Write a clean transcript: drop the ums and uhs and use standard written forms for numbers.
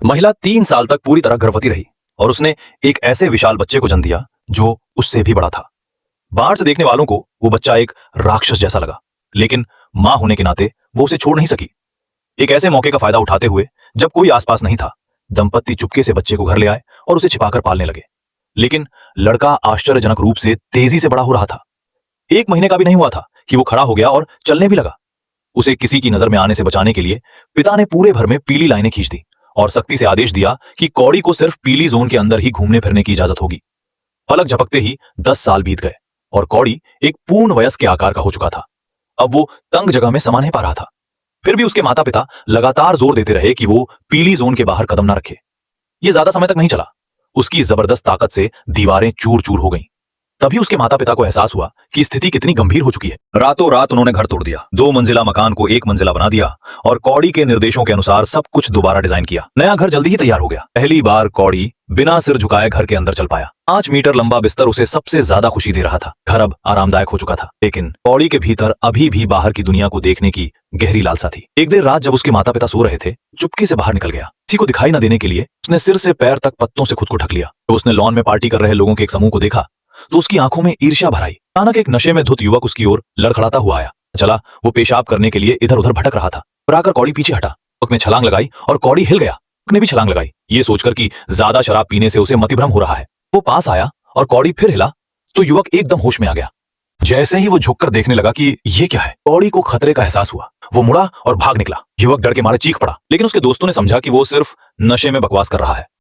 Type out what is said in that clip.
महिला 3 साल तक पूरी तरह गर्भवती रही और उसने एक ऐसे विशाल बच्चे को जन्म दिया जो उससे भी बड़ा था। बाहर से देखने वालों को वो बच्चा एक राक्षस जैसा लगा, लेकिन मां होने के नाते वो उसे छोड़ नहीं सकी। एक ऐसे मौके का फायदा उठाते हुए, जब कोई आसपास नहीं था, दंपत्ति चुपके से बच्चे को घर ले आए और उसे छिपाकर पालने लगे। लेकिन लड़का आश्चर्यजनक रूप से तेजी से बड़ा हो रहा था। 1 महीने का भी नहीं हुआ था कि वो खड़ा हो गया और चलने भी लगा। उसे किसी की नजर में आने से बचाने के लिए पिता ने पूरे भर में पीली लाइनें खींच दी और सख्ती से आदेश दिया कि कौड़ी को सिर्फ पीली जोन के अंदर ही घूमने फिरने की इजाजत होगी। पलक झपकते ही 10 साल बीत गए और कौड़ी एक पूर्ण वयस्क के आकार का हो चुका था। अब वो तंग जगह में समा नहीं पा रहा था। फिर भी उसके माता पिता लगातार जोर देते रहे कि वो पीली जोन के बाहर कदम ना रखे। ये ज्यादा समय तक नहीं चला। उसकी जबरदस्त ताकत से दीवारें चूर चूर हो गईं। तभी उसके माता पिता को एहसास हुआ कि स्थिति कितनी गंभीर हो चुकी है। रातों रात उन्होंने घर तोड़ दिया, 2 मंजिला मकान को 1 मंजिला बना दिया और कौड़ी के निर्देशों के अनुसार सब कुछ दोबारा डिजाइन किया। नया घर जल्दी ही तैयार हो गया। पहली बार कौड़ी बिना सिर झुकाए घर के अंदर चल पाया। 5 मीटर लंबा बिस्तर उसे सबसे ज्यादा खुशी दे रहा था। घर अब आरामदायक हो चुका था, लेकिन कौड़ी के भीतर अभी भी बाहर की दुनिया को देखने की गहरी लालसा थी। एक देर रात जब उसके माता पिता सो रहे थे, चुपके से बाहर निकल गया। किसी को दिखाई न देने के लिए उसने सिर से पैर तक पत्तों से खुद को ढक लिया। जब उसने लॉन में पार्टी कर रहे लोगों के एक समूह को देखा तो उसकी आंखों में ईर्ष्या भर आई। अचानक एक नशे में धुत युवक उसकी ओर लड़खड़ाता हुआ आया। चला वो पेशाब करने के लिए इधर उधर भटक रहा था। पर आकर कौड़ी पीछे हटा। युवक ने छलांग लगाई और कौड़ी हिल गया। युवक ने भी छलांग लगाई, ये सोचकर कि ज्यादा शराब पीने से उसे मतिभ्रम हो रहा है। वो पास आया और कौड़ी फिर हिला तो युवक एकदम होश में आ गया। जैसे ही वो झुककर देखने लगा कि ये क्या है, कौड़ी को खतरे का एहसास हुआ। वो मुड़ा और भाग निकला। युवक डर के मारे चीख पड़ा, लेकिन उसके दोस्तों ने समझा कि वो सिर्फ नशे में बकवास कर रहा है।